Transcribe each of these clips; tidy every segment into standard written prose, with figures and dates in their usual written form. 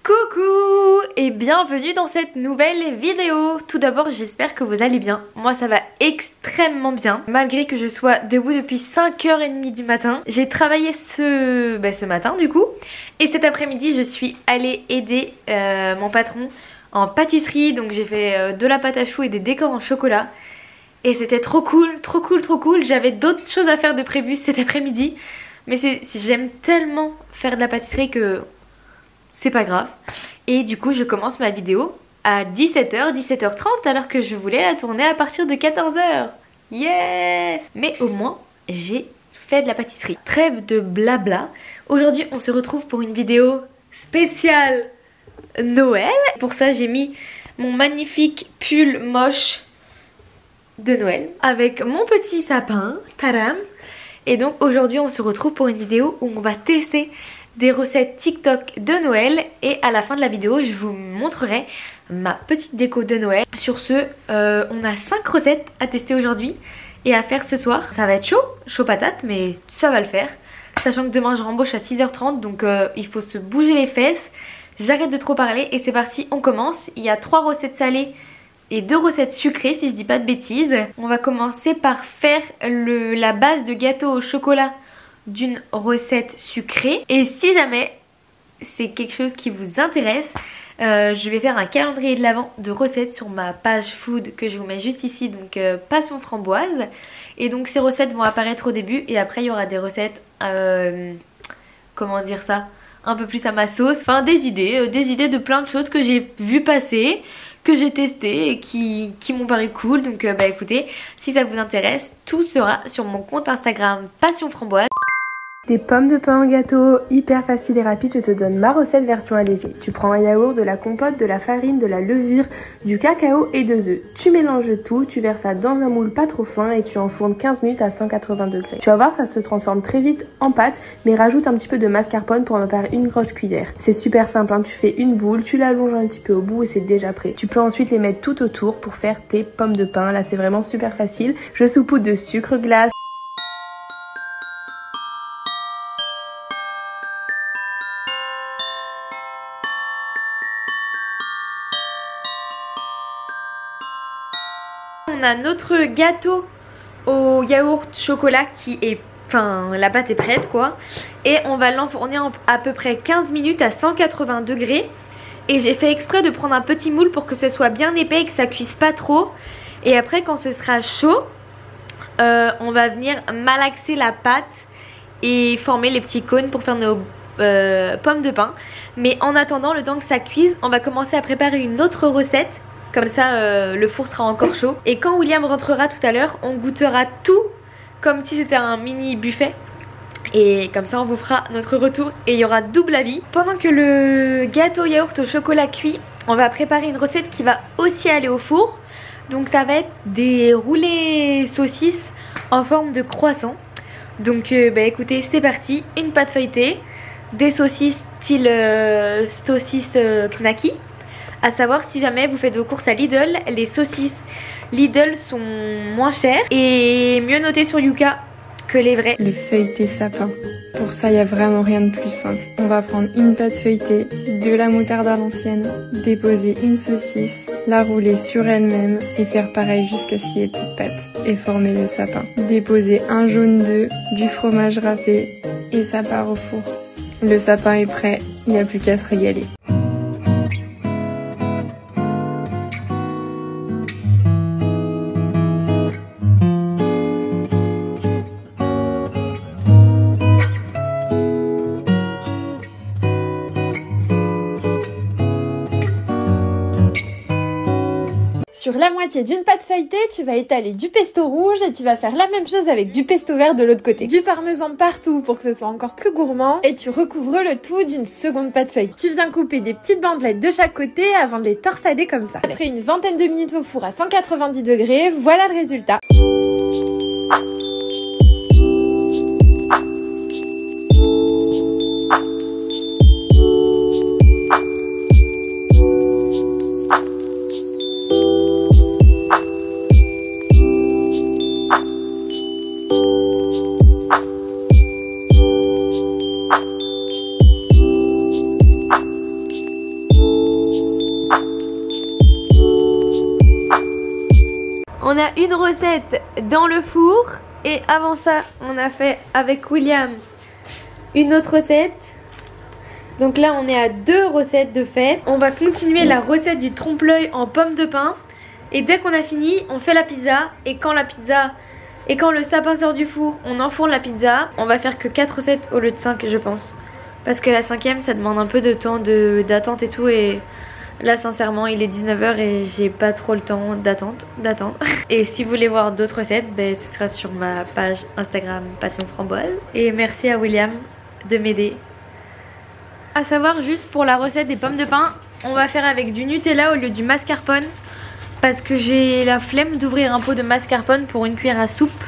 Coucou et bienvenue dans cette nouvelle vidéo. Tout d'abord j'espère que vous allez bien. Moi ça va extrêmement bien. Malgré que je sois debout depuis 5h30 du matin. J'ai travaillé ce matin du coup. Et cet après-midi je suis allée aider mon patron en pâtisserie. Donc j'ai fait de la pâte à choux et des décors en chocolat. Et c'était trop cool. J'avais d'autres choses à faire de prévues cet après-midi. Mais j'aime tellement faire de la pâtisserie que c'est pas grave. Et du coup je commence ma vidéo à 17h, 17h30 alors que je voulais la tourner à partir de 14h. Yes! Mais au moins j'ai fait de la pâtisserie. Trêve de blabla. Aujourd'hui on se retrouve pour une vidéo spéciale Noël. Pour ça j'ai mis mon magnifique pull moche de Noël avec mon petit sapin. Tadam! Et donc aujourd'hui on se retrouve pour une vidéo où on va tester des recettes TikTok de Noël. Et à la fin de la vidéo je vous montrerai ma petite déco de Noël. Sur ce on a 5 recettes à tester aujourd'hui et à faire ce soir. Ça va être chaud patate, mais ça va le faire. Sachant que demain je rembauche à 6h30, donc il faut se bouger les fesses. J'arrête de trop parler et c'est parti, on commence. Il y a 3 recettes salées et 2 recettes sucrées si je dis pas de bêtises. On va commencer par faire la base de gâteau au chocolat d'une recette sucrée. Et si jamais c'est quelque chose qui vous intéresse, je vais faire un calendrier de l'avent de recettes sur ma page food que je vous mets juste ici, donc passion framboise. Et donc ces recettes vont apparaître au début et après il y aura des recettes, comment dire ça, un peu plus à ma sauce. Enfin des idées de plein de choses que j'ai vu passer, que j'ai testé et qui m'ont paru cool. Donc écoutez, si ça vous intéresse, tout sera sur mon compte Instagram passion framboise. Des pommes de pain en gâteau, hyper facile et rapide, je te donne ma recette version allégée. Tu prends un yaourt, de la compote, de la farine, de la levure, du cacao et 2 œufs. Tu mélanges tout, tu verses ça dans un moule pas trop fin et tu enfournes 15 minutes à 180 degrés. Tu vas voir, ça se transforme très vite en pâte, mais rajoute un petit peu de mascarpone pour en faire une grosse cuillère. C'est super simple, hein. Tu fais une boule, tu l'allonges un petit peu au bout et c'est déjà prêt. Tu peux ensuite les mettre tout autour pour faire tes pommes de pain. Là c'est vraiment super facile. Je saupoudre de sucre glace. On a notre gâteau au yaourt chocolat qui est... Enfin, la pâte est prête quoi. Et on va l'enfourner en à peu près 15 minutes à 180 degrés. Et j'ai fait exprès de prendre un petit moule pour que ce soit bien épais et que ça cuise pas trop. Et après quand ce sera chaud, on va venir malaxer la pâte et former les petits cônes pour faire nos pommes de pain. Mais en attendant, le temps que ça cuise, on va commencer à préparer une autre recette. Comme ça le four sera encore chaud. Et quand William rentrera tout à l'heure, on goûtera tout comme si c'était un mini buffet. Et comme ça on vous fera notre retour et il y aura double avis. Pendant que le gâteau yaourt au chocolat cuit, on va préparer une recette qui va aussi aller au four. Donc ça va être des roulés saucisses en forme de croissant. Donc écoutez, c'est parti. Une pâte feuilletée, des saucisses style saucisse knacky. À savoir, si jamais vous faites vos courses à Lidl, les saucisses Lidl sont moins chères et mieux notées sur Yuka que les vraies. Le feuilleté sapin. Pour ça, il n'y a vraiment rien de plus simple. On va prendre une pâte feuilletée, de la moutarde à l'ancienne, déposer une saucisse, la rouler sur elle-même et faire pareil jusqu'à ce qu'il n'y ait plus de pâte et former le sapin. Déposer un jaune d'œuf, du fromage râpé et ça part au four. Le sapin est prêt, il n'y a plus qu'à se régaler. Sur la moitié d'une pâte feuilletée, tu vas étaler du pesto rouge et tu vas faire la même chose avec du pesto vert de l'autre côté. Du parmesan partout pour que ce soit encore plus gourmand et tu recouvres le tout d'une seconde pâte feuilletée. Tu viens couper des petites bandelettes de chaque côté avant de les torsader comme ça. Après une vingtaine de minutes au four à 190 degrés, voilà le résultat. On a une recette dans le four. Et avant ça, on a fait avec William une autre recette. Donc là, on est à 2 recettes de fête. On va continuer la recette du trompe-l'œil en pommes de pin. Et dès qu'on a fini, on fait la pizza. Et quand le sapin sort du four, on enfourne la pizza. On va faire que 4 recettes au lieu de 5, je pense. Parce que la 5e, ça demande un peu de temps d'attente et tout. Et là, sincèrement, il est 19 h et j'ai pas trop le temps d'attendre. Et si vous voulez voir d'autres recettes, ben, ce sera sur ma page Instagram Passion Framboise. Et merci à William de m'aider. À savoir, juste pour la recette des pommes de pin, on va faire avec du Nutella au lieu du mascarpone. Parce que j'ai la flemme d'ouvrir un pot de mascarpone pour une cuillère à soupe.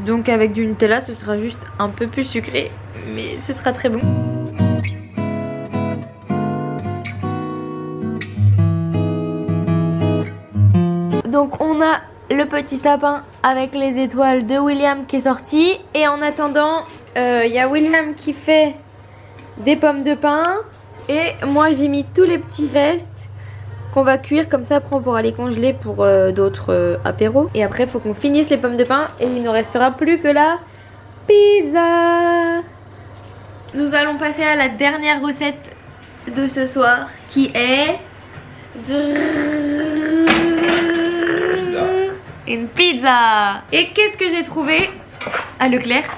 Donc avec du Nutella, ce sera juste un peu plus sucré. Mais ce sera très bon. Donc on a le petit sapin avec les étoiles de William qui est sorti. Et en attendant, il y a William qui fait des pommes de pin. Et moi j'ai mis tous les petits restes qu'on va cuire, comme ça après on pourra les congeler pour d'autres apéros. Et après il faut qu'on finisse les pommes de pin et il ne restera plus que la pizza. Nous allons passer à la dernière recette de ce soir qui est une pizza. Et qu'est-ce que j'ai trouvé à Leclerc?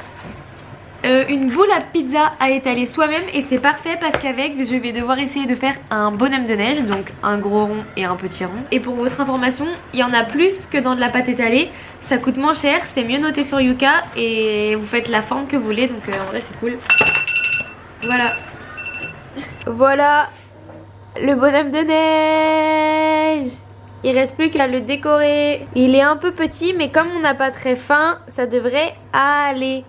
Une boule à pizza à étaler soi-même et c'est parfait parce qu'avec je vais devoir essayer de faire un bonhomme de neige, donc un gros rond et un petit rond. Et pour votre information, il y en a plus que dans de la pâte étalée, ça coûte moins cher, c'est mieux noté sur Yuka et vous faites la forme que vous voulez, donc en vrai c'est cool. Voilà. Voilà le bonhomme de neige. Il reste plus qu'à le décorer. Il est un peu petit mais comme on n'a pas très faim, ça devrait aller.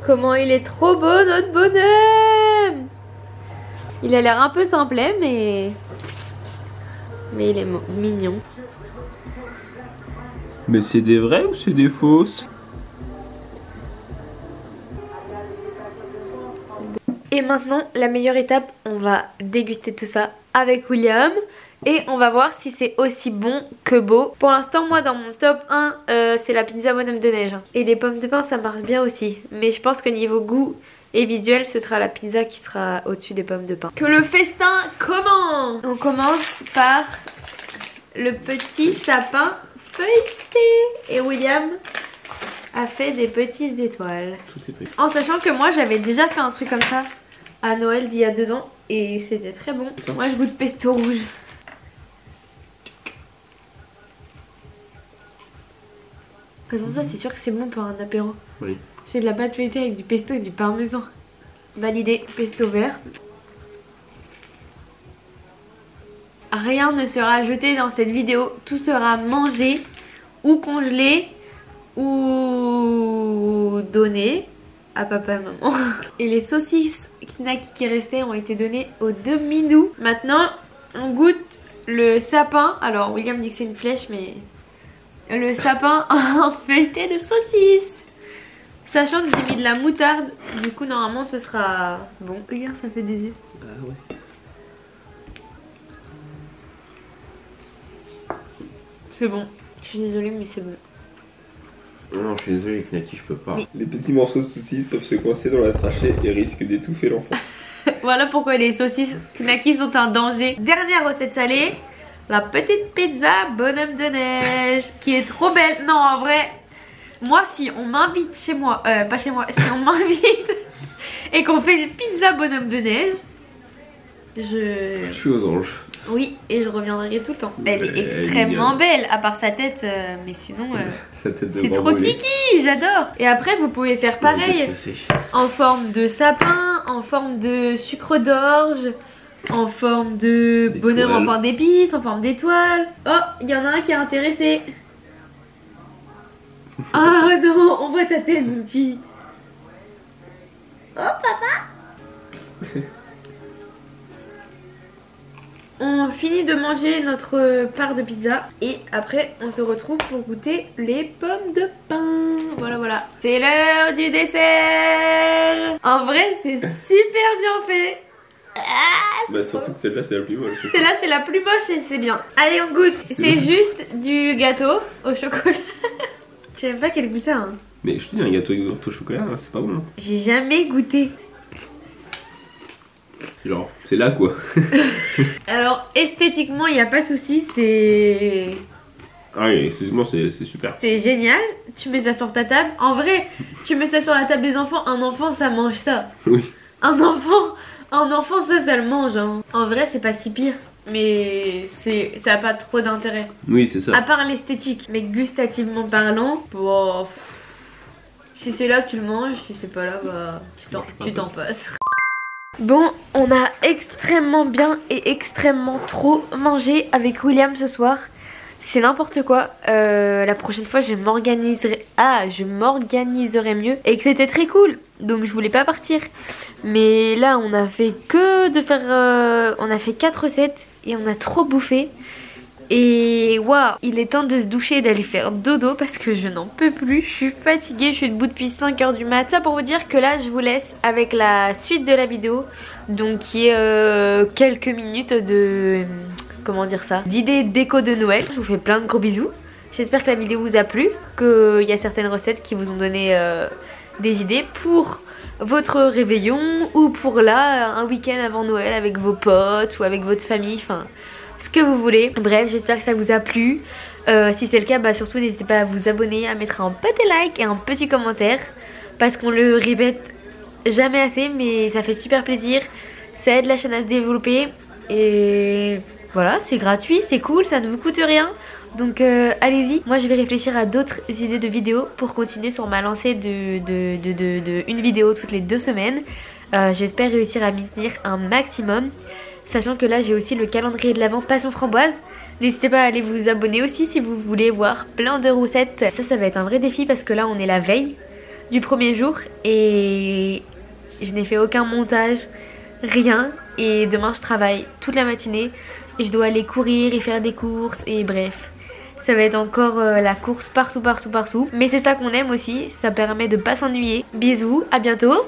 Comment il est trop beau notre bonhomme. Il a l'air un peu simplet mais il est mignon. Mais c'est des vrais ou c'est des fausses? Et maintenant la meilleure étape, on va déguster tout ça avec William. Et on va voir si c'est aussi bon que beau. Pour l'instant moi dans mon top 1 c'est la pizza bonhomme de neige. Et les pommes de pin ça marche bien aussi. Mais je pense que niveau goût et visuel ce sera la pizza qui sera au-dessus des pommes de pin. Que le festin commence. On commence par le petit sapin feuilleté. Et William a fait des petites étoiles. En sachant que moi j'avais déjà fait un truc comme ça à Noël d'il y a 2 ans. Et c'était très bon. Moi je goûte pesto rouge. Faisons ça, c'est sûr que c'est bon pour un apéro. Oui. C'est de la pâte feuilletée avec du pesto et du parmesan. Validé. Pesto vert. Rien ne sera jeté dans cette vidéo. Tout sera mangé ou congelé ou donné à papa et maman. Et les saucisses knacky qui restaient ont été données aux 2 minous. Maintenant, on goûte le sapin. Alors, William dit que c'est une flèche, mais... le sapin en feuilleté de saucisse. Sachant que j'ai mis de la moutarde, du coup normalement ce sera bon. Regarde, ça fait des yeux. Ah ouais. C'est bon. Je suis désolée mais c'est bon. Non, je suis désolé, Knacky, je peux pas. Mais... les petits morceaux de saucisses peuvent se coincer dans la trachée et risquent d'étouffer l'enfant. Voilà pourquoi les saucisses knacky sont un danger. Dernière recette salée. La petite pizza bonhomme de neige qui est trop belle. Non en vrai, moi si on m'invite chez moi, pas chez moi, si on m'invite et qu'on fait une pizza bonhomme de neige, je suis aux anges. Oui, et je reviendrai tout le temps. Elle est extrêmement belle, à part sa tête, mais sinon c'est trop kiki, j'adore. Et après vous pouvez faire pareil en forme de sapin, en forme de sucre d'orge, en forme de bonhomme en pain d'épices, en forme d'étoile. Oh, il y en a un qui est intéressé. Ah non, on voit ta tête mon petit. Oh papa. On finit de manger notre part de pizza et après on se retrouve pour goûter les pommes de pin. Voilà voilà. C'est l'heure du dessert. En vrai c'est super bien fait. Bah surtout que celle-là c'est la plus moche. Celle-là c'est la plus moche et c'est bien. Allez on goûte. C'est juste du gâteau au chocolat. Je sais même pas quel goût ça hein. Mais je te dis un gâteau au chocolat c'est pas bon. J'ai jamais goûté. Genre c'est là quoi. Alors esthétiquement il n'y a pas de souci, c'est... Ah oui, excuse-moi, c'est super. C'est génial, tu mets ça sur ta table. En vrai, tu mets ça sur la table des enfants, un enfant ça mange ça. Oui. Un enfant ça le mange hein. En vrai c'est pas si pire. Mais ça a pas trop d'intérêt. Oui c'est ça. À part l'esthétique. Mais gustativement parlant, bon, si c'est là tu le manges, si c'est pas là bah tu t'en passes. Bon, on a extrêmement bien et extrêmement trop mangé avec William ce soir. C'est n'importe quoi. La prochaine fois je m'organiserai mieux et que c'était très cool. Donc je voulais pas partir. Mais là on a fait on a fait 4 recettes et on a trop bouffé. Et waouh, il est temps de se doucher et d'aller faire dodo parce que je n'en peux plus. Je suis fatiguée, je suis debout depuis 5 h du mat. Ça pour vous dire que là je vous laisse avec la suite de la vidéo. Donc qui est quelques minutes de... comment dire ça, d'idées déco de Noël. Je vous fais plein de gros bisous. J'espère que la vidéo vous a plu, qu'il y a certaines recettes qui vous ont donné des idées pour votre réveillon ou pour là, un week-end avant Noël avec vos potes ou avec votre famille, enfin ce que vous voulez. Bref, j'espère que ça vous a plu. Si c'est le cas, bah surtout n'hésitez pas à vous abonner, à mettre un petit like et un petit commentaire parce qu'on le répète jamais assez mais ça fait super plaisir. Ça aide la chaîne à se développer et... voilà, c'est gratuit, c'est cool, ça ne vous coûte rien. Donc allez-y. Moi je vais réfléchir à d'autres idées de vidéos pour continuer sur ma lancée de une vidéo toutes les 2 semaines. J'espère réussir à m'y tenir un maximum. Sachant que là j'ai aussi le calendrier de l'Avent Passion Framboise. N'hésitez pas à aller vous abonner aussi si vous voulez voir plein de recettes. Ça va être un vrai défi parce que là on est la veille du premier jour et je n'ai fait aucun montage, rien. Et demain je travaille toute la matinée. Et je dois aller courir et faire des courses et bref. Ça va être encore la course partout. Mais c'est ça qu'on aime aussi, ça permet de pas s'ennuyer. Bisous, à bientôt.